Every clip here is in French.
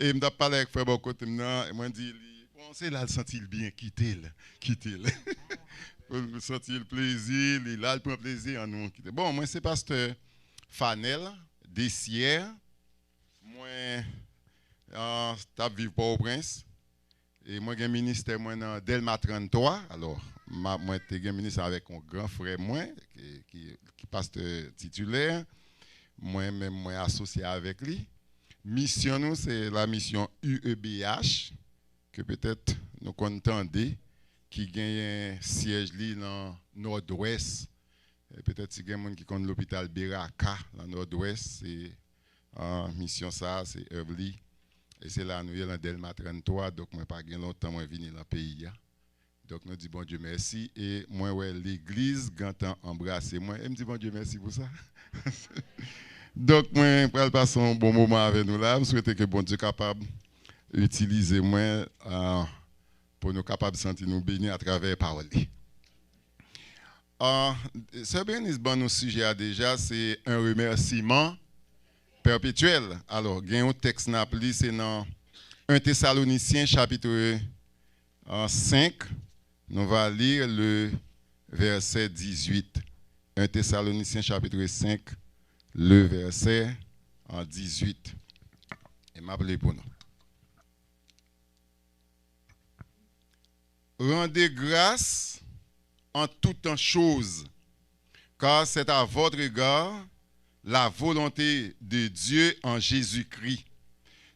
Et m'a parlé avec frère Boko, et moi dit, bon, c'est là, le sentir bien, quitter. Pour sentir le plaisir, là, il prend plaisir en nous. Bon, moi, c'est pasteur Fanel, Dessière. Moi, je vis au Prince. Et moi, j'ai un ministère dans Delma 33. Alors, moi, j'ai un ministère avec un grand frère, moi, qui pasteur titulaire. Moi-même, moi, associé avec lui. Mission, nous, c'est la mission UEBH, que peut-être nous entendez, qui gagne un siège dans le nord-ouest. Peut-être si il y a des gens qui connaissent l'hôpital Beraka, dans le nord-ouest, c'est mission ça, c'est Early. Et c'est là, nous sommes dans Delma 33, donc moi, pas longtemps, moi, venu dans le pays. Donc, nous disons bon Dieu merci. Et moi, ouais, l'église, quand embrassé, moi, elle me dit bon Dieu merci pour ça. Donc, moi, je vais passer un bon moment avec nous là. Je souhaite que bon Dieu soit capable d'utiliser moi pour nous capables de sentir nous bénis à travers les paroles. Ce bénis, bon, sujet déjà, c'est un remerciement perpétuel. Alors, il y a un texte n'appli, c'est dans 1 Thessaloniciens chapitre 5. Nous allons lire le verset 18. 1 Thessaloniciens chapitre 5, le verset 18. Et m'appelez pour nous. Rendez grâce en toutes choses, car c'est à votre égard la volonté de Dieu en Jésus-Christ.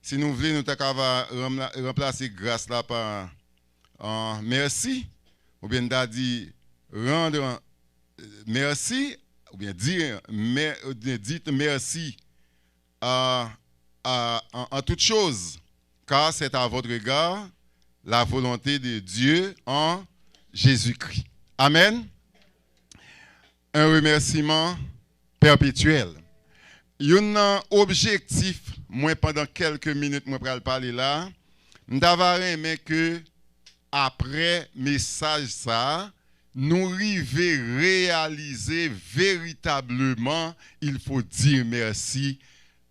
Si nous voulons nous remplacer grâce là par merci, ou bien dit rendre merci, ou bien dites merci en toutes choses, car c'est à votre égard la volonté de Dieu en Jésus-Christ. Amen. Un remerciement perpétuel. Il y a un objectif, moi pendant quelques minutes, moi pour parler là, d'avoir aimé que après message ça, nous arriver réaliser véritablement, il faut dire merci,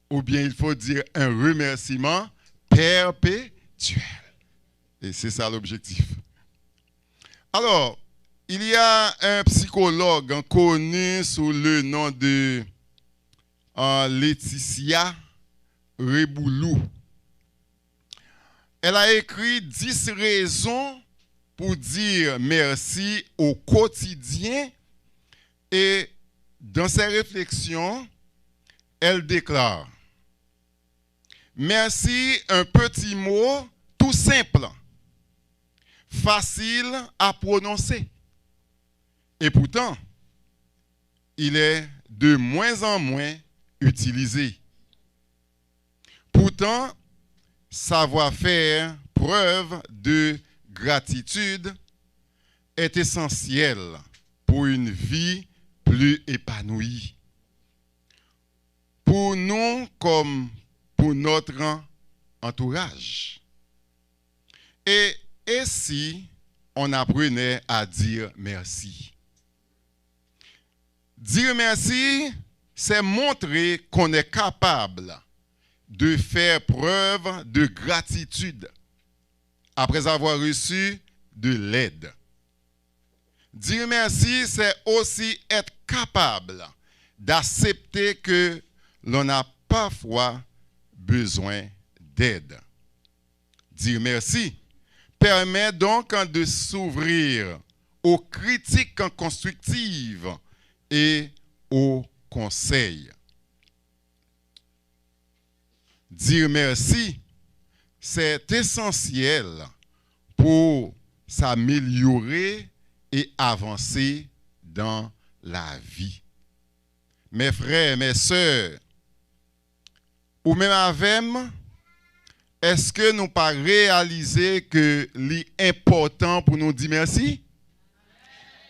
ou bien il faut dire un remerciement perpétuel. Et c'est ça l'objectif. Alors, il y a un psychologue connu sous le nom de Laetitia Reboulou. Elle a écrit 10 raisons pour dire merci au quotidien. Et dans ses réflexions, elle déclare: merci, un petit mot tout simple, facile à prononcer. Et pourtant, il est de moins en moins utilisé. Pourtant, savoir-faire preuve de gratitude est essentiel pour une vie plus épanouie. Pour nous comme pour notre entourage. Et si on apprenait à dire merci? Dire merci, c'est montrer qu'on est capable de faire preuve de gratitude après avoir reçu de l'aide. Dire merci, c'est aussi être capable d'accepter que l'on a parfois besoin d'aide. Dire merci permet donc de s'ouvrir aux critiques constructives et aux conseils. Dire merci, c'est essentiel pour s'améliorer et avancer dans la vie. Mes frères, mes sœurs, ou même avec moi, est-ce que nous pas réaliser que l'important pour nous dire merci?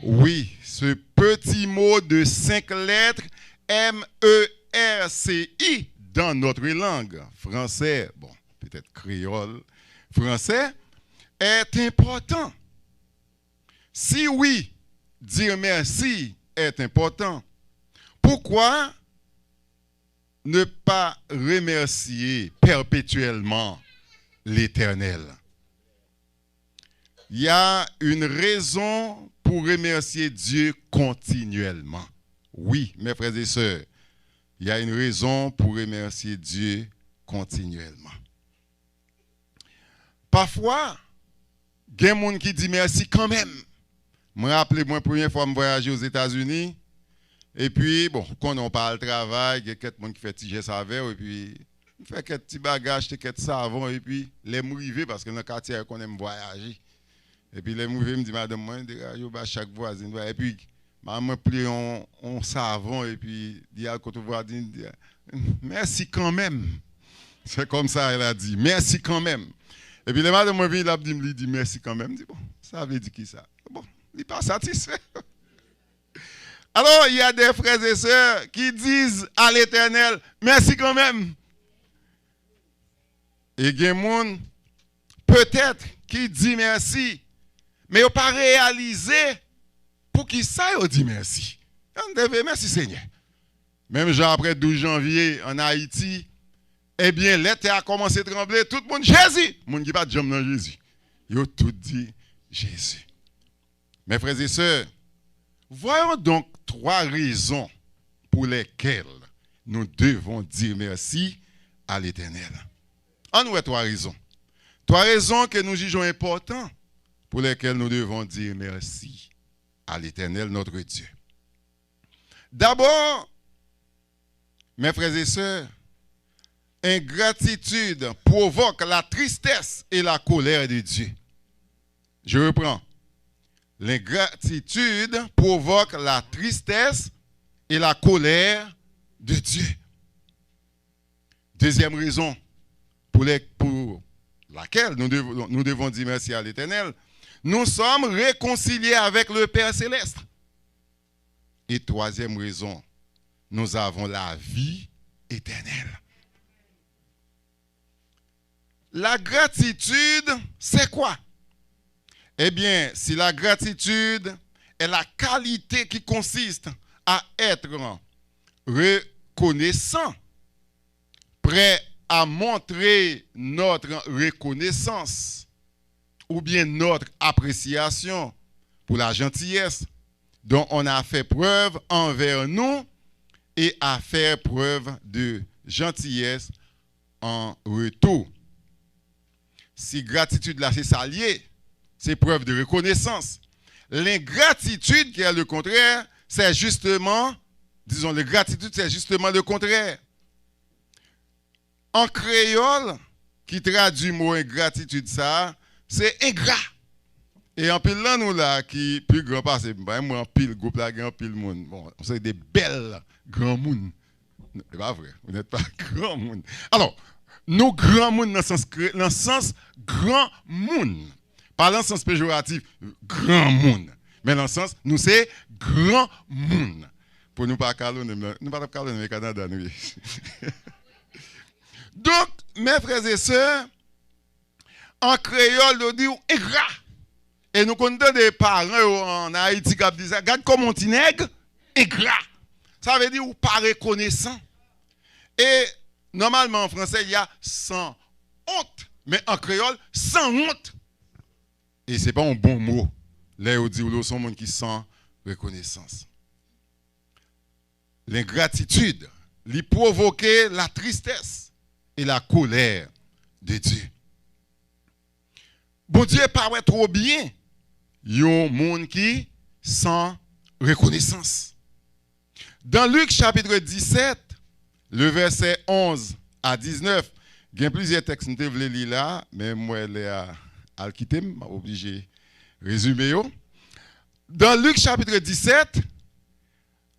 Oui, ce petit mot de 5 lettres, M-E-R-C-I, dans notre langue, français, bon, peut-être créole, français, est important. Si oui, dire merci est important, pourquoi ne pas remercier perpétuellement l'Éternel. Il y a une raison pour remercier Dieu continuellement. Oui, mes frères et sœurs, il y a une raison pour remercier Dieu continuellement. Parfois, il y a des gens qui disent merci quand même. Je me rappelle, la première fois que je voyageais aux États-Unis, et puis, bon, quand on parle de travail, il y a quelqu'un qui fait tiger saveur, et puis, il fait quelques petits bagages, quelques savons, et puis, les m'arriver, parce que dans le quartier, on aime voyager. Et puis, les m'arriver me disent, madame, moi, je vais chaque voisine. Et puis, maman plie on savon, et puis, dit à côté voisine, merci quand même. C'est comme ça, elle a dit, merci quand même. Et puis, les madame, moi, il a dit, merci quand même. Je dis, bon, ça veut dire qui ça? Bon, il n'est pas satisfait. Alors, il y a des frères et sœurs qui disent à l'Éternel, merci quand même. Et il y a des gens, peut-être, qui disent merci, mais ils n'ont pas réalisé pour qui ça, ils dit merci. On devait merci Seigneur. Même genre après 12 janvier en Haïti, eh bien, l'été a commencé à trembler, tout le monde, Jésus. Le monde qui pas de jambe dans Jésus. Ils ont tout dit Jésus. Mes frères et sœurs, voyons donc 3 raisons pour lesquelles nous devons dire merci à l'Éternel. En nous, 3 raisons. 3 raisons que nous jugeons importantes pour lesquelles nous devons dire merci à l'Éternel, notre Dieu. D'abord, mes frères et sœurs, ingratitude provoque la tristesse et la colère de Dieu. Je reprends. L'ingratitude provoque la tristesse et la colère de Dieu. Deuxième raison pour laquelle nous devons dire merci à l'Éternel, nous sommes réconciliés avec le Père Céleste. Et troisième raison, nous avons la vie éternelle. La gratitude, c'est quoi? Eh bien, si la gratitude est la qualité qui consiste à être reconnaissant, prêt à montrer notre reconnaissance ou bien notre appréciation pour la gentillesse dont on a fait preuve envers nous et à faire preuve de gentillesse en retour. Si gratitude là c'est salier, c'est preuve de reconnaissance. L'ingratitude qui est le contraire, c'est justement, disons, l'ingratitude c'est justement le contraire. En créole, qui traduit le mot ingratitude ça, c'est ingrat. Et en pile là, nous là, qui plus grand pas, c'est moi en pile groupe là, en pile monde. Bon, on c'est des belles grands monde. C'est pas vrai, vous n'êtes pas grand monde. Alors, nous grands monde dans le sens grand monde. Pas dans le sens péjoratif, grand monde. Mais dans le sens, nous c'est grand monde. Pour nous pas calonner, nous pas calonner au Canada, nous. Donc, mes frères et sœurs, en créole, nous disons ingrat. Et nous connaissons des parents en Haïti qui disent, regarde comme on dit nègre, ingrat. Ça veut dire ou pas reconnaissant. Et normalement en français, il y a sans honte. Mais en créole, sans honte. Et ce n'est pas un bon mot. Là, on dit, ou sont gens qui sans reconnaissance. L'ingratitude, lui provoquer la tristesse et la colère de Dieu. Bon Dieu paraît trop bien. Il y a un monde qui sans reconnaissance. Dans Luc chapitre 17, le verset 11 à 19, il y a plusieurs textes que je voulais lire là, mais moi, je vais quitter, je suis obligé de résumer. Dans Luc chapitre 17,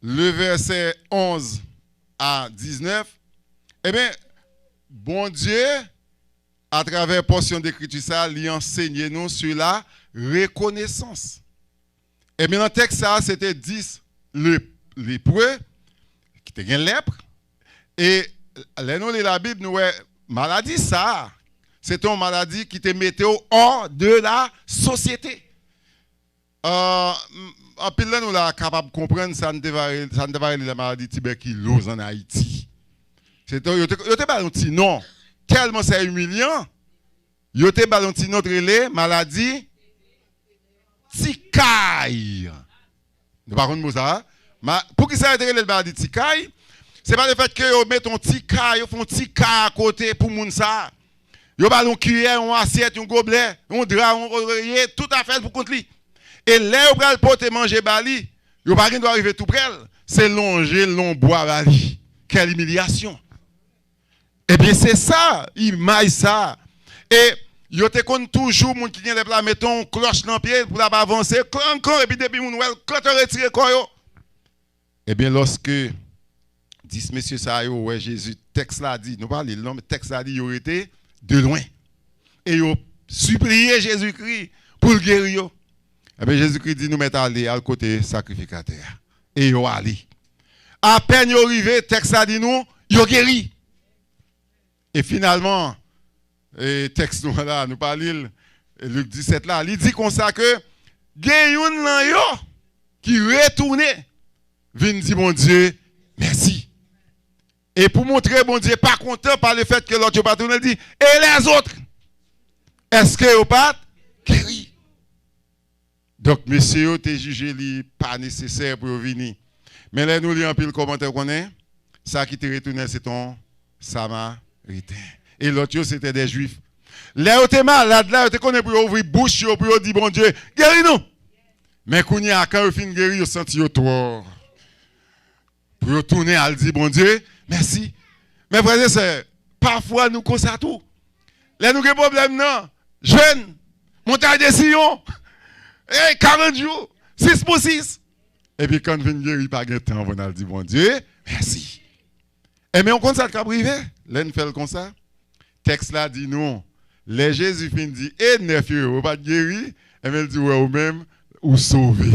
le verset 11 à 19, eh bien, bon Dieu, à travers portion d'écriture, ça, lui enseigne nous sur la reconnaissance. Et bien, dans le texte, ça, c'était 10 lépreux qui étaient lèpre. Et là, nous, la Bible, nous, maladie, ça, c'est une maladie qui te mettait hors de la société. En pile, là, nous, là, capable de comprendre, ça ne devait pas la maladie tuberculose en Haïti. C'était pas un petit nom. Tellement c'est humiliant. Yo te balon ti notre relais, maladie, tikaï. Nous par contre, ça. Pour qui ça a été le maladie tikaï? C'est pas le fait que yo met ton tikaï, yo font tikaï à côté pour moun ça. Yo balon cuillère, on assiette, un gobelet, un drap, un oreiller, tout à fait pour contre lui. Et là, yo pral porter manger bali, yo pas doit arriver tout près. C'est longer, long bois bali. Quelle humiliation. Eh bien, c'est ça, il maille ça. Et yo te kon toujours moun qui vient les plats mettons cloche dans pied pour la pas avancer, encore et puis depuis moun wel quand on retire quoi yo. Eh bien, lorsque 10 messieurs ça yo ouais Jésus texte là dit, nous parler non mais texte là dit yo était de loin. Et yo supplié Jésus-Christ pour le guérir. Eh bien, Jésus-Christ dit nous mettre aller à côté sacrificateur. Et yo allé. À peine yo arrivé, texte là dit nous, yo guéri. Et finalement, et texte nous là, nous parlons, Luc 17 là, il dit comme ça que, Gayoun nan yo, qui retourne, vient dire mon Dieu, merci. Et pour montrer mon Dieu pas content par le fait que l'autre pas tourné, il dit, et les autres, est-ce que vous pas guéri? Donc, monsieur, tu jugé li pas nécessaire pour venir. Mais là, nous lisons un peu le commentaire qu'on est, ça qui te retourné, c'est ton Samaritain. Et l'autre, c'était des juifs. Là, où tu es malade, là, où tu connais pour ouvrir bouche, pour dire, bon Dieu, guéris-nous. Mais quand il y a quand fin guéri, vous sentez toi. Pour tourner à dire, bon Dieu, merci. Mais frères et sœurs, parfois nous constatons. Là, nous avons des problèmes, non? Jeunes, montagne de Sion, 40 jours, 6 pour 6. Et puis quand on vient guérir, pas de temps, on va dire, bon Dieu, merci. Et mais on constate qu'à privé, là, nous faisons comme ça. Texte là dit non. Les Jésus fin dit, et 9 euros, pas guéri. Et elle dit, ouais, ou même, ou sauvé.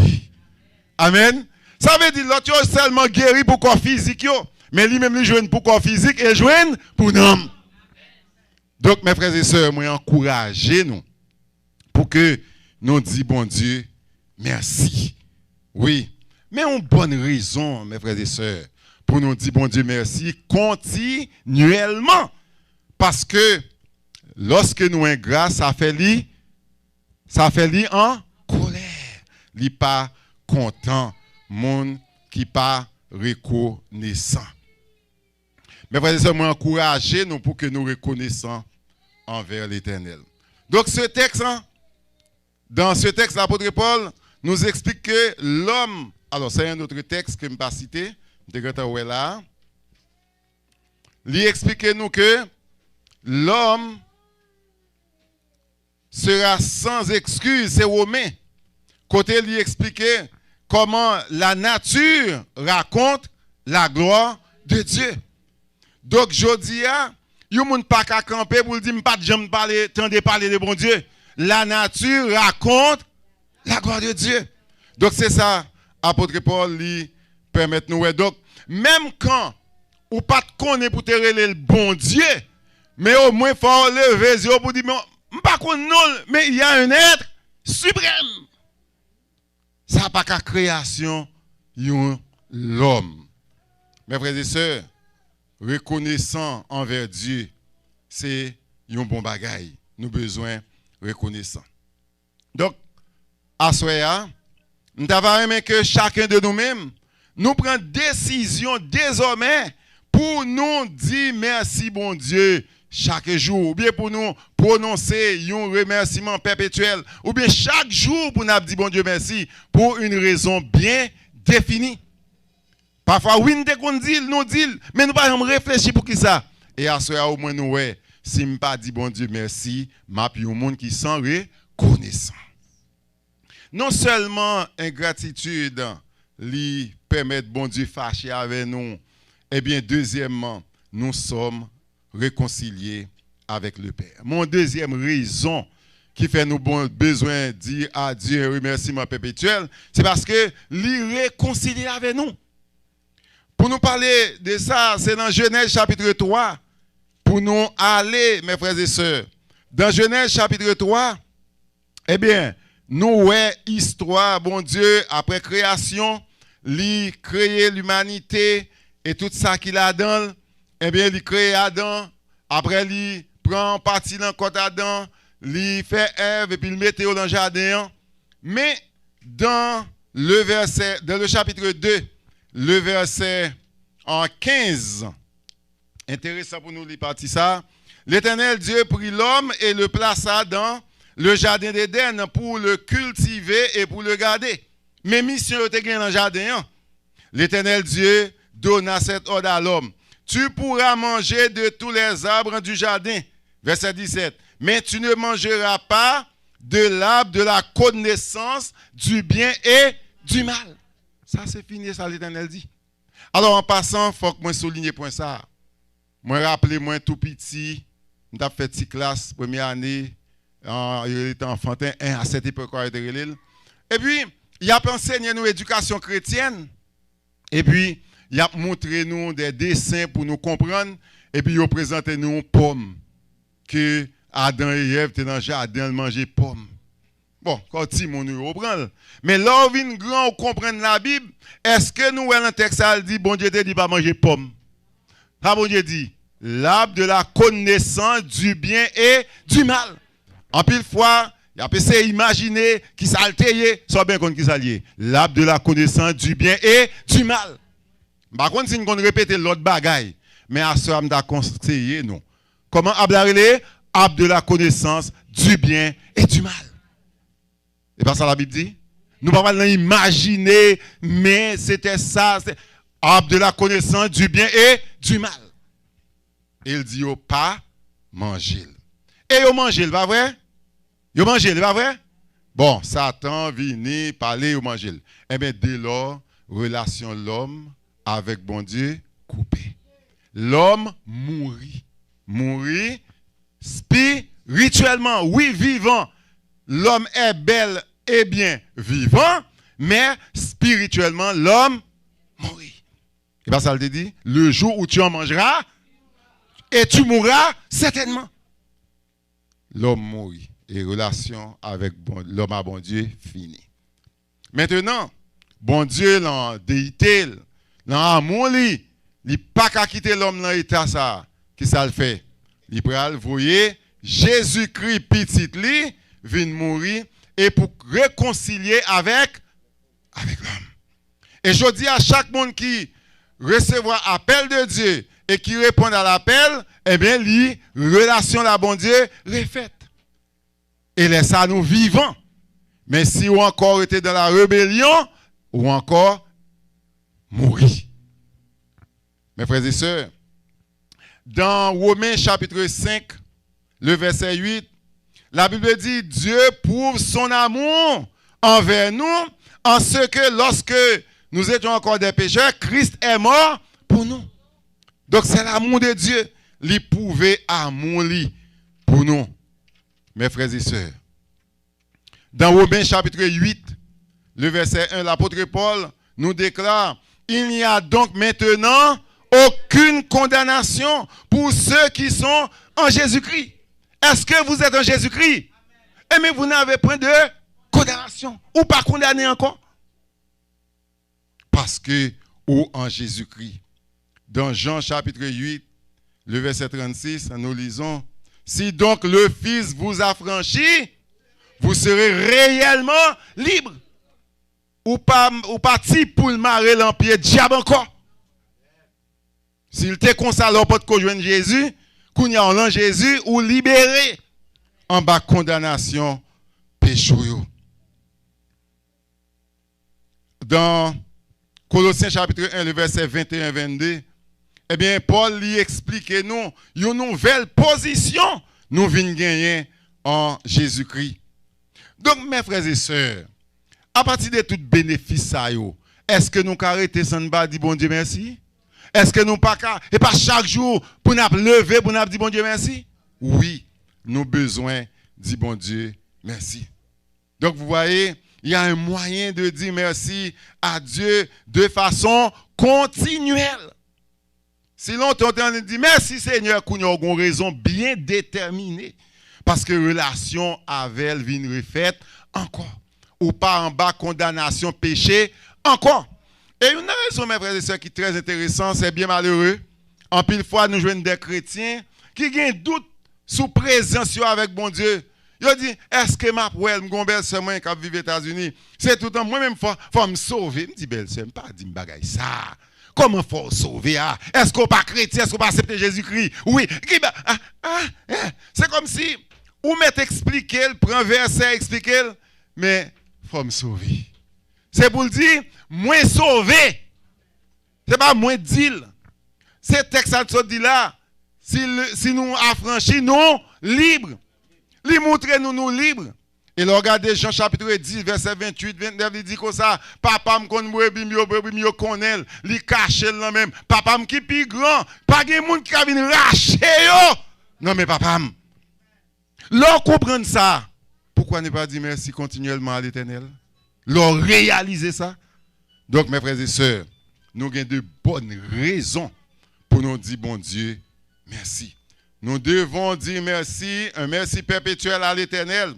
Amen. Ça veut dire, l'autre seulement guéri pour corps physique, mais lui-même, lui joue pour corps physique et joue pour l'homme. Donc, mes frères et sœurs, moi, encouragez-nous pour que nous disions, bon Dieu, merci. Oui. Mais une bonne raison, mes frères et sœurs, pour nous dire, bon Dieu, merci, continuellement. Parce que lorsque nous avons grâce, ça fait lui en colère. Il pas content, monde qui pas reconnaissant. Mais frères et sœurs, moi encourager nous pour que nous reconnaissons envers l'Éternel. Donc ce texte, dans ce texte, l'apôtre Paul nous explique que l'homme, alors c'est un autre texte que je ne vais pas citer, là, il explique nous que l'homme sera sans excuse, c'est Romain. Côté lui expliquer comment la nature raconte la gloire de Dieu. Donc je dis yo moun pas qu'à camper pour dire pas de jamais parler tant de parler de bon Dieu. La nature raconte la gloire de Dieu. Donc c'est ça apôtre Paul lui permet nous. Donc même quand ou pas de connaître pour te relayer le bon Dieu, mais au moins il faut lever les yeux pour dire pas non, mais il y a un être suprême. Ça n'a pas qu'à création l'homme. Mes frères et sœurs, reconnaissant envers Dieu, c'est un bon bagaille. Nous avons besoin de reconnaissant. Donc, à ce moment-là, nous avons aimé que chacun de nous-mêmes, nous prenions décision désormais pour nous dire merci, bon Dieu, chaque jour, ou bien pour nous prononcer un remerciement perpétuel, ou bien chaque jour pour nous dire bon Dieu merci, pour une raison bien définie. Parfois, oui, nous dit, mais nous ne réfléchir pour qui ça. Et à ce moment, au moins, nous, si je ne pas dit bon Dieu merci, je suis un monde qui s'en reconnaissant. Non seulement ingratitude lui permet bon Dieu fâcher avec nous, eh bien, deuxièmement, nous sommes réconciliés avec le Père. Mon deuxième raison qui fait nous besoin de dire à Dieu un remerciement perpétuel, c'est parce que lui réconcilie avec nous. Pour nous parler de ça, c'est dans Genèse chapitre 3. Pour nous aller, mes frères et sœurs, dans Genèse chapitre 3, eh bien, nous voyons histoire, bon Dieu, après création, lui créer l'humanité et tout ça qu'il a dans, eh bien, il crée Adam, après il prend partie dans le côté Adam, il fait Ève et puis il mettait dans le jardin. Mais dans le chapitre 2, le verset en 15, intéressant pour nous les parties ça. L'Éternel Dieu prit l'homme et le plaça dans le jardin d'Éden pour le cultiver et pour le garder. Mais mission était dans le jardin. L'Éternel Dieu donna cette ordre à l'homme. Tu pourras manger de tous les arbres du jardin. Verset 17. Mais tu ne mangeras pas de l'arbre de la connaissance du bien et du mal. Ça c'est fini, ça l'Éternel dit. Alors en passant, il faut que moi souligne point ça. Moi rappelez moi tout petit, on a fait petite classe première année, il était enfantin, à cette époque et puis il a enseigné nous éducation chrétienne. Et puis il a montré nous des dessins pour nous comprendre et puis il a présenté nous une pomme que Adam et Ève étaient dans le jardin, ils mangeaient pomme. Bon, quand Timon nous reprend. Mais là, on vient grand comprendre la Bible. Est-ce que nous, dans le texte, ça dit, bon Dieu te dit pas manger pomme? Ça, bon Dieu dit, l'arbre de la connaissance du bien et du mal. En pile fois, il y a essayé d'imaginer qui s'altéye, soit bien qu'on qui s'allié. L'arbre de la connaissance du bien et du mal. Par contre, si nous répéter l'autre bagaille, mais à ce moment-là, conseiller, non. Comment arbre arbre de la connaissance du bien et du mal. Et pas ça la Bible dit? Nous ne pouvons pas imaginer, mais c'était ça. Arbre de la connaissance du bien et du mal. Il dit, oh, pas manger. Et vous mangez, pas vrai? Vous mangez, pas vrai? Bon, Satan vient parler, vous mangez. Eh bien, dès lors, relation l'homme avec bon Dieu coupée. L'homme mourit. Mourit spirituellement, oui, vivant. L'homme est bel et bien vivant, mais spirituellement, l'homme mourit. Et bien, ça le dit, le jour où tu en mangeras, et tu mourras certainement. L'homme mourit. Et relation avec l'homme à bon Dieu fini. Maintenant, bon Dieu, dans déité, dans amour, il n'a pas qu'à quitter l'homme dans l'état ça. Qui ça le fait? Il peut le voyer, Jésus-Christ petit li, vient mourir et pour réconcilier avec l'homme. Et je dis à chaque monde qui recevra appel de Dieu et qui répond à l'appel, eh bien, relation la bon Dieu refaite. Et laisse ça nous vivants. Mais si ou encore était dans la rébellion, ou encore mourir. Mes frères et sœurs, dans Romains chapitre 5, le verset 8, la Bible dit, Dieu prouve son amour envers nous en ce que lorsque nous étions encore des pécheurs, Christ est mort pour nous. Donc c'est l'amour de Dieu, l'éprouver amour pour nous. Mes frères et sœurs, dans Romains chapitre 8, le verset 1, l'apôtre Paul nous déclare, il n'y a donc maintenant aucune condamnation pour ceux qui sont en Jésus-Christ. Est-ce que vous êtes en Jésus-Christ? Eh mais vous n'avez point de condamnation. Ou pas condamné encore. Parce que, ou en Jésus-Christ. Dans Jean chapitre 8, le verset 36, nous lisons, si donc le Fils vous a franchi, vous serez réellement libre. Ou pas ti pour le marrer l'empire diable encore. S'il te consale au pot de joindre Jésus, qu'on y a en Jésus ou libéré en bas condamnation péché. Dans Colossiens chapitre 1, le verset 21-22, eh bien, Paul lui explique nous une nouvelle position nous venons gagner en Jésus-Christ. Donc, mes frères et sœurs, à partir de tout bénéfice, est-ce que nous arrêtons sans dire bon Dieu merci? Est-ce que nous pas et pas chaque jour pour nous lever pour nous dire bon Dieu merci? Oui, nous avons besoin de dire bon Dieu merci. Donc vous voyez, il y a un moyen de dire merci à Dieu de façon continuelle. Si longtemps on dit merci Seigneur, qu'on a une raison bien déterminée. Parce que relation avec elle vient refaite encore. Ou pas en bas condamnation, péché, encore. Et une raison, mes frères et sœurs, qui est très intéressante, c'est bien malheureux. En pile fois, nous jouons des chrétiens qui ont un doute sous présence avec bon Dieu. Yo dit, est-ce que ma pouelle, mon belle-sœur, moi, qui vit aux États-Unis, c'est tout le temps, moi-même, faut me sauver. Je me dis, belle-sœur, je pas dit bagaille ça. Comment faut sauver? Est-ce qu'on pas chrétien? Est-ce qu'on pas accepter Jésus-Christ? Oui. C'est comme si, ou m'est expliqué, prend verset, expliqué, mais faut me sauver. C'est pour le dire, moi sauvé. C'est pas moi dire. C'est texte ça dit là, si nous affranchis, nous libres. Lui montre nous libres. Et là, regardez Jean chapitre 10, verset 28, 29, il dit comme ça, papa me connaît, je connais, il cache là même. Papa me qui plus grand, pas de monde qui vient racher yo. Non mais papa, l'on comprend ça. Pourquoi ne pas dire merci continuellement à l'Éternel? L'on réaliser ça. Donc mes frères et sœurs, nous avons de bonnes raisons pour nous dire bon Dieu, merci. Nous devons dire merci, un merci perpétuel à l'Éternel.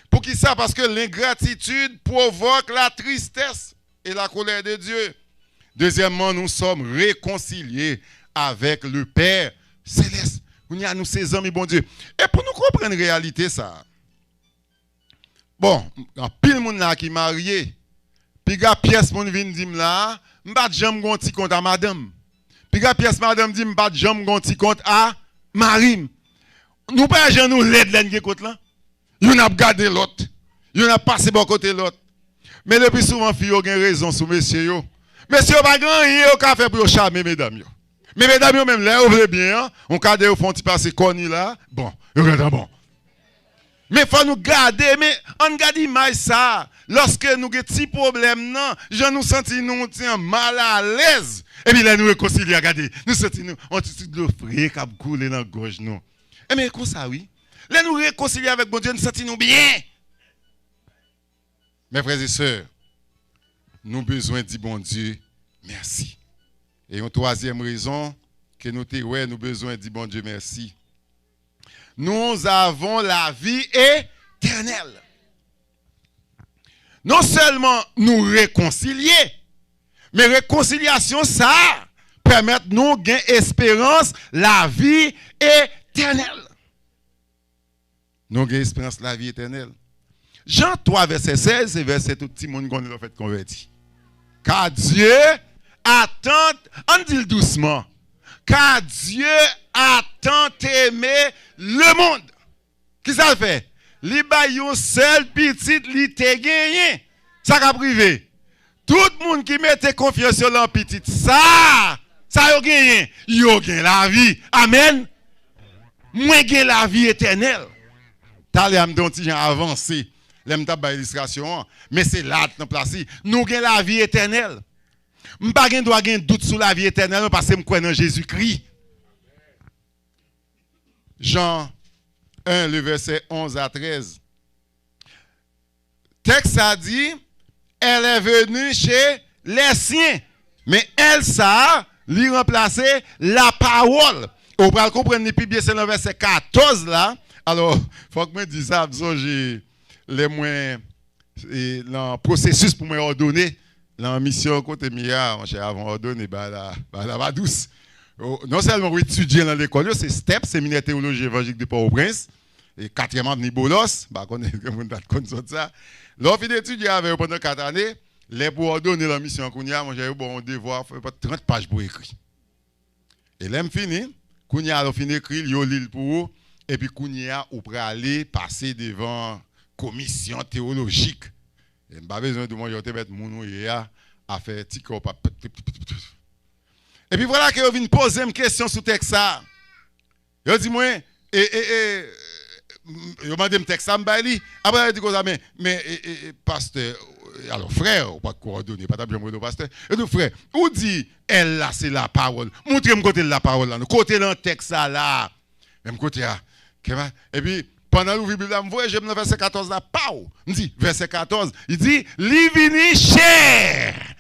Pour qui ça? Parce que l'ingratitude provoque la tristesse et la colère de Dieu. Deuxièmement, nous sommes réconciliés avec le Père céleste. Nous ses amis, bon Dieu. Et pour nous comprendre la réalité, ça. Bon, il y a pile de monde qui est marié. Puis il y a pièce mon vient dire là, m'pas jamais gonti compte à madame. Puis il y a pièce madame dit m'pas jamais gonti compte à Marim. Nous pas gens nous l'aide là qui compte là. Yon a gardé l'autre. Yon a passé bon côté l'autre. Mais le plus souvent fille ont raison sur monsieur yo. Monsieur pas grand rien au café pour charmer mesdames yo. Mais mesdames yo même là vous voulez bien, on cadre au fond petit passer connu là. Bon, yo regarde bon. Mais faut nous garder, mais on garde image ça. Lorsque nous avons des petits problèmes, non, je nous senti nous mal à l'aise. Et puis là, nous réconcilions, regardez, nous sentons nous, on tue de l'eau frais qui a coulé dans la gorge, nous. Et mais comme ça, oui. Là, nous réconcilions avec bon Dieu, nous sentons nous bien. Mes frères et sœurs, nous avons besoin de dire bon Dieu, merci. Et une troisième raison, que nous avons besoin de dire bon Dieu, merci. Nous avons la vie éternelle. Non seulement nous réconcilier, mais réconciliation, ça permet de nous gagner espérance, la vie éternelle. Nous gagnons espérance, la vie éternelle. Jean 3, verset 16, c'est verset tout petit monde qu'on a fait converti. Car Dieu attend, on dit doucement, car Dieu a tant aimé le monde. Qui ça fait? Li ba yon seul petit li te gagné. Ça ka privé. Tout le monde qui mette confiance sur l'en petit, ça yo gagné. Yo gagné la vie. Amen. Moi gagné la vie éternelle. T'allez am don ti jan avancé. L'aime ta ba illustration, mais c'est là dans place. Nous gagné la vie éternelle. M'pa gen doit gen doute sur la vie éternelle parce que m'croit dans Jésus-Christ. Jean 1, le verset 11 à 13. Texte a dit, elle est venue chez les siens, mais elle, ça, lui remplacer la parole. On va comprendre plus bien, c'est le verset 14 là. Alors, il faut que je dise ça, j'ai les moins, le processus pour me ordonner, la mission côté Mia, j'ai avant ordonné, la douce. Non seulement pour étudier dans l'école, c'est STEP, Séminaire Théologie Évangélique de Port-au-Prince, et 4e année Nibolos, on est ça. Lorsqu'on étudie avec pendant 4 années, les pour ordonner la mission Kounia, moi j'ai bon devoir, il faut 30 pages pour écrire. Et là, fini, Kounia a fini d'écrire, il lit pour vous, et puis Kounia ou pour aller passer devant commission théologique. Et pas besoin de moi, je vais mettre mon à faire petit corps. Et puis voilà que je viens poser une question sur le texte ça. Je dis moi, je m'a dit un texte ça, après je dis comme ça, mais pasteur, alors frère, ou pas coordonner, pas bien mon pasteur. Et nous frère, où dit elle là c'est la parole. Montrez-moi côté la parole là, côté le texte ça là. Même côté là. Et puis pendant l'ouvre Bible, je vois j'aime le verset 14 là, pao. Il dit verset 14, il dit li vini cher.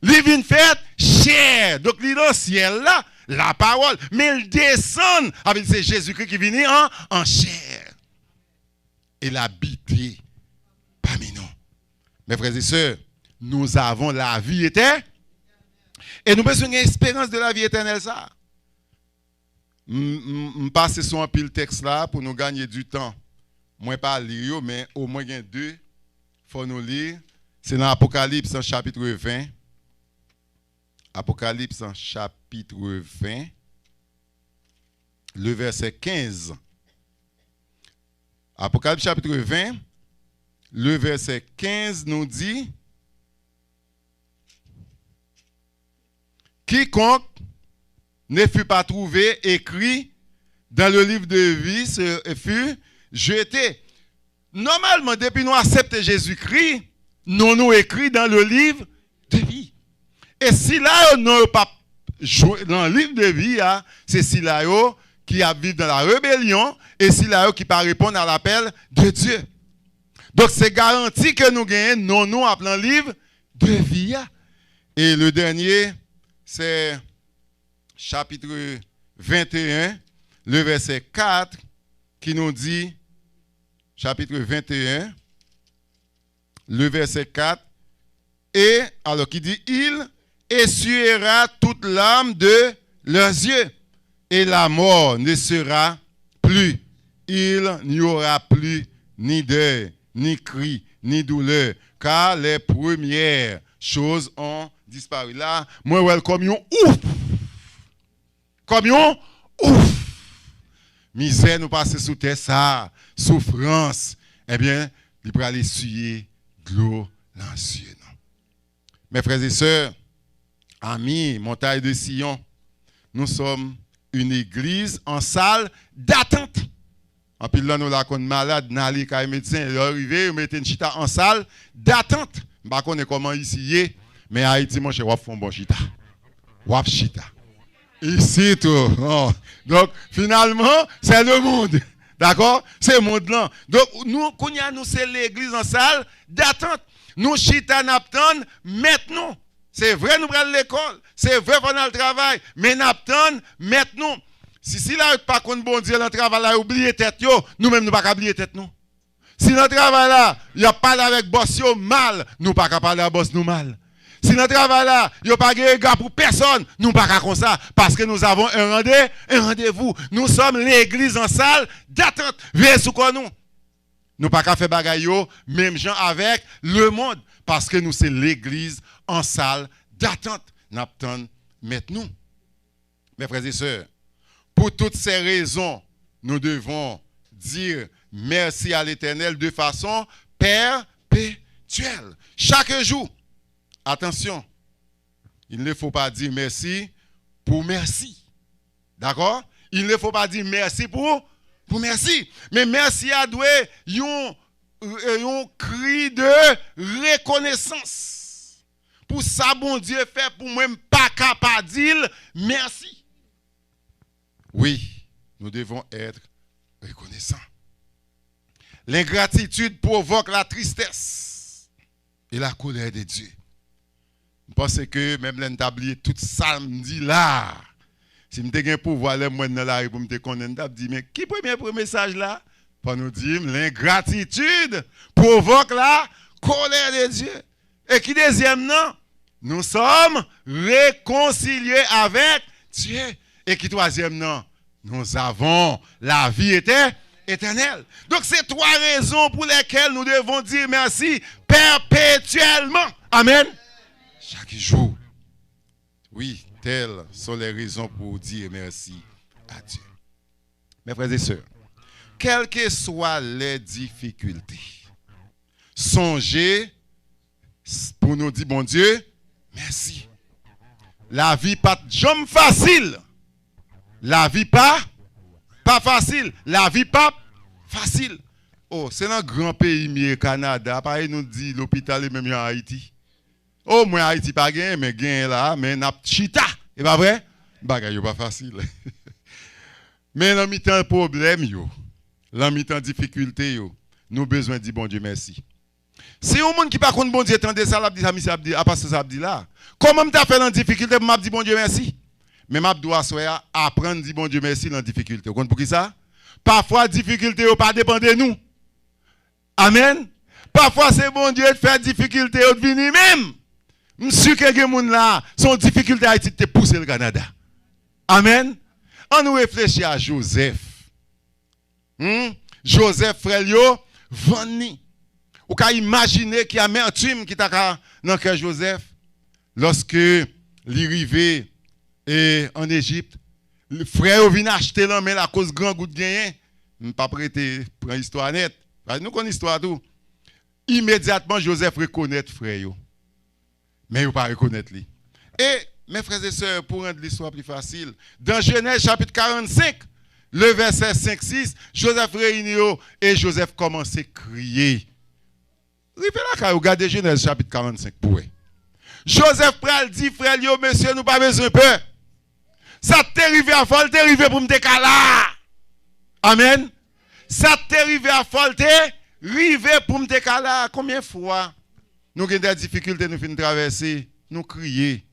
Li vini fait cher. Donc li dans ciel là, la parole, mais il descend avec c'est Jésus-Christ qui vient en chair. Et habité parmi nous. Mes frères et sœurs, nous avons la vie éternelle. Et nous avons besoin d'une espérance de la vie éternelle ça. Je passe sur un pile texte là pour nous gagner du temps. Moi pas lire, mais au moins il y a deux. Faut nous lire. C'est dans Apocalypse chapitre 20. Apocalypse chapitre 20. Le verset 15. Apocalypse chapitre 20. Le verset 15 nous dit: quiconque ne fut pas trouvé écrit dans le livre de vie fut jeté. Normalement, depuis nous acceptons Jésus-Christ, nous écrit dans le livre de vie. Et si là, nous pas joué dans le livre de vie, c'est si là qui a vécu dans la rébellion et si là qui pas répondre à l'appel de Dieu. Donc c'est garanti que nous gagnons nous appelons livre de vie. Et le dernier, c'est chapitre 21, le verset 4, qui nous dit, chapitre 21, le verset 4, et alors qui dit, il essuiera toute larme de leurs yeux, et la mort ne sera plus. Il n'y aura plus ni deuil, ni cri, ni douleur, car les premières choses ont disparu. Là, moi, comme yon ouf! Comme yon ouf! Misère nous passe sous terre, ça, souffrance, eh bien, il peut aller essuyer de l'eau dans les yeux. Mes frères et sœurs, amis, montagne de Sion, nous sommes une église en salle d'attente. En plus, là, nous la connaissons malade, n'allez qu'à un médecin, il est arrivé, il mettait une chita en salle d'attente. Je ne sais pas comment ici, mais Haïti, mon cher, on fait un bon chita. Wap chita. Ici, tout. Oh. Donc, finalement, c'est le monde. D'accord? C'est le monde là. Donc, nous, c'est l'église en salle d'attente. Nous, chita n'attend maintenant. C'est vrai, nous prenons l'école. C'est vrai, on a le travail. Mais n'attend maintenant. Si là, pas contre bon Dieu, le travail là, oubliez tête, nous-mêmes, nous pas oublier tête, nous. Si le travail là, il y a parlé avec boss mal, nous pas parler à boss nous mal. Si le travail là, il n'y a pas de regard pour personne, nous pas comme ça, parce que nous avons un rendez-vous. Nous sommes l'église en salle d'attente. Veillez sur quoi nous? Nous pas faire bagaille, même gens avec le monde, parce que nous c'est l'église en salle d'attente. N'attend maintenant. Mes frères et sœurs, pour toutes ces raisons, nous devons dire merci à l'Éternel de façon perpétuelle. Chaque jour, attention, il ne faut pas dire merci pour merci. D'accord? Il ne faut pas dire merci pour merci. Mais merci à doué un cri de reconnaissance. Pour ça, bon Dieu fait pour moi, pas capable de dire merci. Oui, nous devons être reconnaissants. L'ingratitude provoque la tristesse et la colère de Dieu. Je pense que même l'entablier tout samedi là, si je suis pouvoir aller moi dans la rue pour me connaître, je dis mais qui premier message là? Pour nous dire l'ingratitude provoque la colère de Dieu. Et qui deuxième non? Nous sommes réconciliés avec Dieu. Et qui troisième non? Nous avons la vie éternelle. Donc c'est trois raisons pour lesquelles nous devons dire merci perpétuellement. Amen. Chaque jour. Oui, telles sont les raisons pour dire merci à Dieu. Mes frères et sœurs, quelles que soient les difficultés, songez pour nous dire, bon Dieu, merci. La vie pas jamais facile. La vie pas facile. La vie pas facile. Oh, c'est un grand pays, mieux Canada. Pareil, nous dit l'hôpital est même en Haïti. Oh, moi, Haïti pas gagné, mais gagné là, mais n'a chita. Et pas vrai? Bagay pas facile. Mais dans mi-temps problème, dans mi-temps difficulté, nous besoin de dire bon Dieu merci. Si un monde qui pas contre bon Dieu tendait ça, ça dit à part ça dit là. Comment m'ta fait dans difficulté pour m'a dit bon Dieu merci? Mais m'a doit apprendre dire bon Dieu merci dans difficulté. Vous comprenez pour qui ça? Parfois difficulté pas dépend de nous. Amen. Parfois c'est bon Dieu de faire difficulté de venir même. Monsieur que les gens là, son difficulté a été pousser le Canada. Amen. On nous réfléchit à Joseph. Joseph frère yo vendre. Ou ka imaginer qu'il y a amertume qui t'a dans cœur Joseph lorsque il arrivé en Égypte, le frère vient acheter là mais la cause grand goût de gagner, pas prêter prendre histoire net. Nous connaissons l'histoire tout. Immédiatement Joseph reconnaît frère yo. Mais il pas reconnaître lui. Et mes frères et sœurs, pour rendre l'histoire plus facile, dans Genèse chapitre 45, le verset 5-6, Joseph réunit et Joseph commence à crier. Regardez Genèse chapitre 45 pour eux. Joseph pral dit, frère, yo, monsieur, nous pas besoin de peur. Ça t'est arrivé à folle, t'est arrivé pour me décaler. Amen. Ça t'est arrivé à folle, t'est arrivé pour me décaler. Combien de fois nous avons des difficultés, nous finissons traverser, nous crier,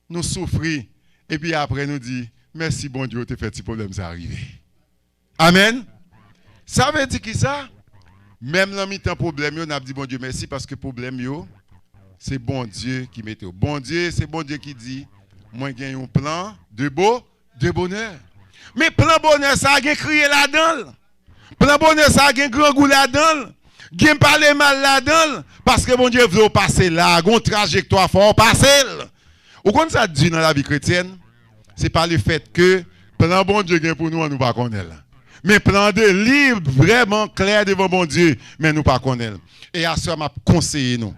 nous souffrir, et puis après nous dire, merci bon Dieu, t'as fait ce problème, ça arrivé. Amen. Ça veut dire qui ça? Même dans mi-temps problème, on a dit bon Dieu merci parce que problème yo, c'est bon Dieu qui met au. Bon Dieu, c'est bon Dieu qui dit, moi j'ai un plan de bonheur. Mais plan bonheur ça a crié là-dedans. Plan bonheur ça a grand goût là-dedans. Gen parler mal là-dedans parce que bon Dieu veut passer là, gon trajectoire fort passer. Ou quand ça dit dans la vie chrétienne, c'est pas le fait que plan bon Dieu gen pour nous on nous pas connaître. Mais plan de libre vraiment clair devant bon Dieu, mais nous pas connaître. Et à ça m'a conseillé nous.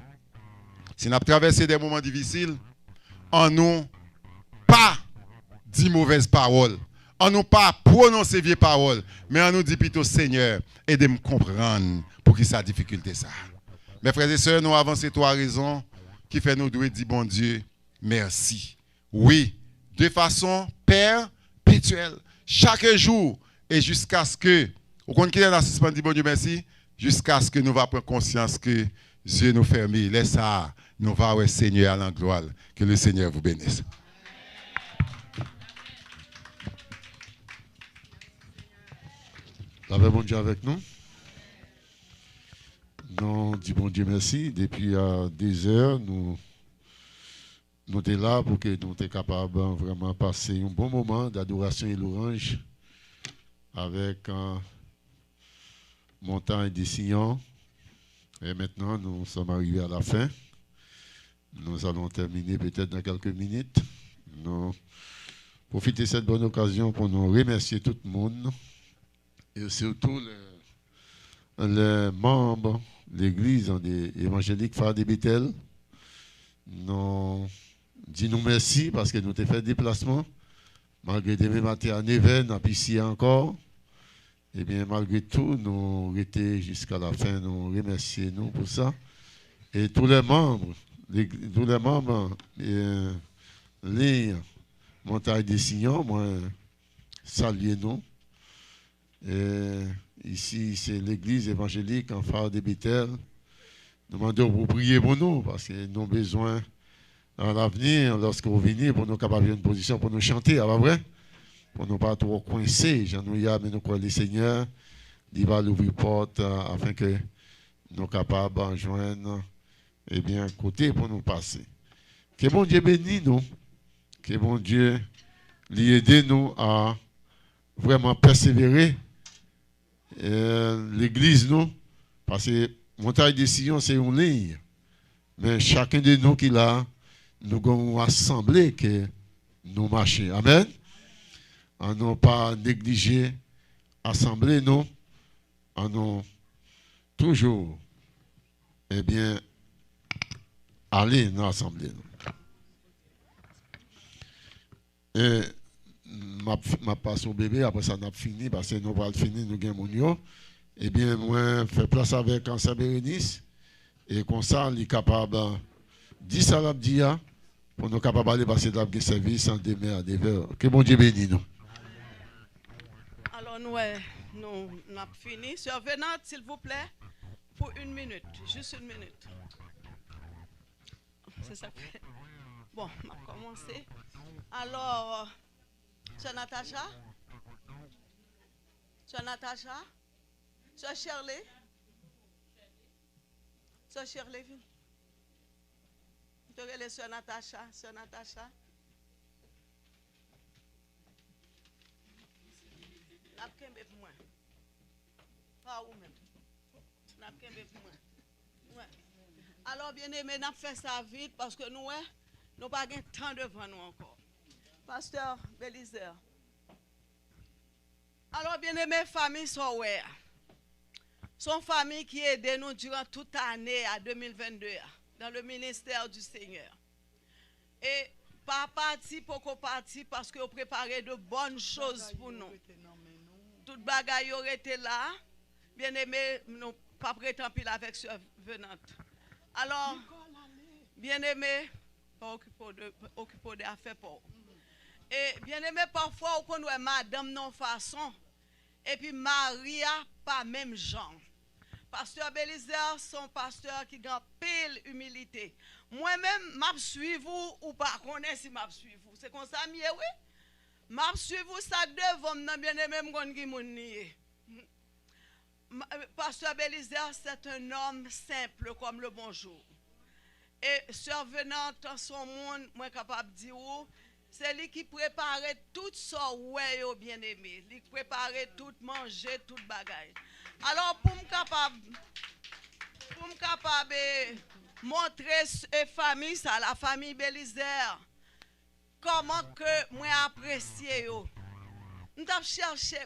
Si nous avons traversé des moments difficiles, en nous pas dit mauvaises paroles, en nous pas prononcer vieilles paroles, mais en nous dit plutôt Seigneur, aidez-moi à comprendre pour qui sa difficulté ça. Mes frères et sœurs, nous avançons trois raisons qui fait nous devons dire bon Dieu, merci. Oui, de façon perpétuelle, chaque jour et jusqu'à ce que, au compte qu'il y a l'assistant dit bon Dieu merci, jusqu'à ce que nous va prendre conscience que Dieu nous ferme, laisse ça, nous va au Seigneur à la gloire, que le Seigneur vous bénisse. La paix bon Dieu avec nous. Nous disons bon Dieu merci. Depuis 10 heures, nous sommes là pour que nous soyons capables de vraiment passer un bon moment d'adoration et louange avec Montagne des Sillons. Et maintenant, nous sommes arrivés à la fin. Nous allons terminer peut-être dans quelques minutes. Nous profitons de cette bonne occasion pour nous remercier tout le monde et surtout les membres de l'église évangélique Phare des Bétel. Nous disons merci parce que nous avons fait déplacement. Malgré demain matin à Neven, à ici encore. Et bien, malgré tout, nous étions jusqu'à la fin. Nous remercions nous pour ça. Et tous les membres, les Montagne des Sillons, moi, saluez nous. Et ici, c'est l'église évangélique en Phare des Bétel. Nous demandons pour prier pour nous, parce que nous avons besoin, dans l'avenir, lorsque vous venez, pour nous capables une position pour nous chanter, à vrai? Pour ne pas trop coincer, j'en ai mais nous croyons le Seigneur, il va l'ouvrir porte afin que nous soyons capables de joindre, eh bien, côté pour nous passer. Que bon Dieu bénisse nous, que bon Dieu aide nous à vraiment persévérer. L'église, nous, parce que Montagne des Sillons, c'est une ligne. Mais chacun de nous qui l'a, nous avons assemblé que nous marchons. Amen. À ne pas négliger, assembler nous, à nous toujours, eh bien, aller dans l'assemblée. Et ma passe au bébé, après ça, on a fini, parce que nous allons finir, nous avons mon. Eh bien, moi, je fais place avec Ancien Bérénice, et comme ça, on est capable de dire ça, la dia, pour nous capables d'aller passer dans le service en demain à 9h. Que bon Dieu bénisse nous. Alors, nous avons fini. Sœur Venante, s'il vous plaît, pour 1 minute, juste 1 minute. C'est ça. Bon, on va commencer. Alors, Sœur Natacha, Sœur Shirley, Sœur Shirley, tu regardes Sœur Natacha, Pas ou même. Alors, bien aimé, nous fait ça vite parce que nous n'avons pas de temps devant nous encore. Pasteur Bélizer. Alors, bien aimé, famille Sower. Son famille qui a aidé nous durant toute l'année à 2022 dans le ministère du Seigneur. Et pas parti pour qu'on parti parce qu'on préparait de bonnes choses pour nous. Toute bagaille aurait été là. Bien aimé, nous pas prétend pile avec survenante. Alors, bien aimé, pas occupé des affaires pour. Et bien aimé, parfois, on connaît madame non façon. Et puis Maria, pas même genre. Pasteur Bélizer, son pasteur qui a pile humilité. Moi-même, je suis vous ou pas connais si je suis vous. C'est comme ça, oui? Je suis vous, ça devant bien aimé, Pasteur Bélizer, c'est un homme simple comme le bonjour. Et survenant dans son monde, moi capable de dire, c'est lui qui préparait tout ça, ouais, bien aimé. Il préparait tout manger, tout bagaille. Alors, pour me capable montrer la famille, ça, la famille Bélizer, comment que moi apprécié yo. M't'a cherché,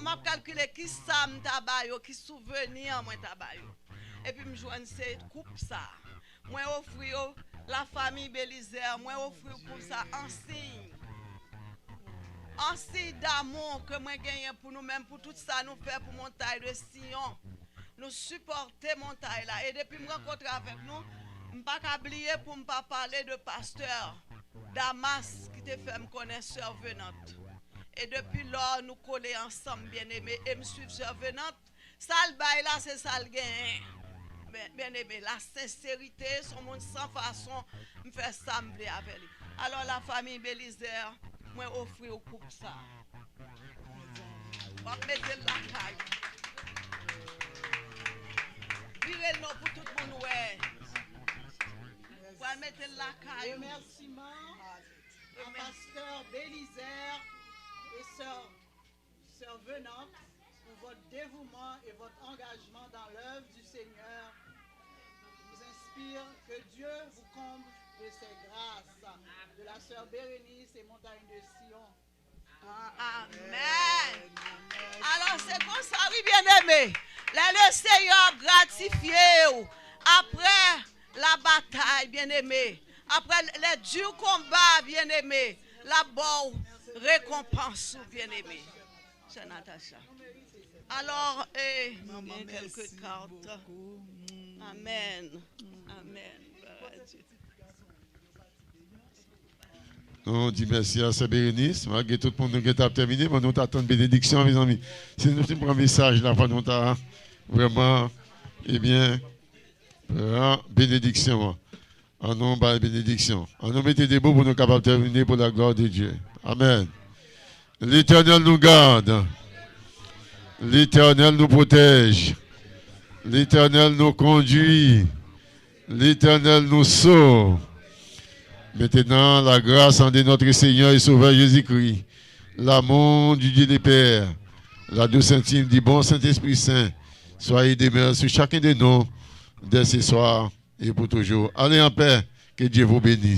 m'a calculé qui ça m'ta bayo, qui souvenir moi ta bayo. Et puis me joindre cette coupe ça. Moi offrir la famille Bélizer, moi offrir pour ça en signe. En signe d'amour que moi gagne pour nous-mêmes, pour tout ça nous faire pour montagne de Sion. Nous supporter montagne là. Et depuis me rencontrer avec nous, je ne pas oublier pour ne pas parler de pasteur Damas qui te fait me connaître survenante. Et depuis là, nous coller ensemble, bien aimé, et me suivre survenante. Ça le bail là, c'est ça le gain. Bien aimé, la sincérité, son monde sans façon, me fait sembler avec lui. Alors la famille Bélizer, moi offrir au couple ça. On va mettre la caille. Virez le nom pour tout le monde, ouais. On va mettre la caille. Remerciement à pasteur Bélizer et sœur Venante pour votre dévouement et votre engagement dans l'œuvre du Seigneur. Vous inspire que Dieu vous comble de ses grâces. De la sœur Bérénice et Montagne de Sion. Amen. Alors c'est comme ça, oui, bien aimé. Le Seigneur gratifié après la bataille, bien aimé. Après les durs combats, bien aimé. La bonne récompense, bien aimé. C'est Natacha. Alors, quelques cartes. Amen. Amen. On dit merci à sa Bérénice. Malgré tout le monde qui a terminé, mais nous t'attendons bénédiction, mes amis. C'est notre premier message là, nous t'as vraiment, eh bien, bénédiction. En nom de bénédiction. En nom mettez des mots pour nous capables de terminer pour la gloire de Dieu. Amen. L'Éternel nous garde. L'Éternel nous protège. L'Éternel nous conduit. L'Éternel nous sauve. Maintenant, la grâce en de notre Seigneur et Sauveur Jésus-Christ, l'amour du Dieu des Pères, la douce intime du bon Saint-Esprit Saint, soyez demeurés sur chacun de nous, dès ce soir et pour toujours. Allez en paix, que Dieu vous bénisse.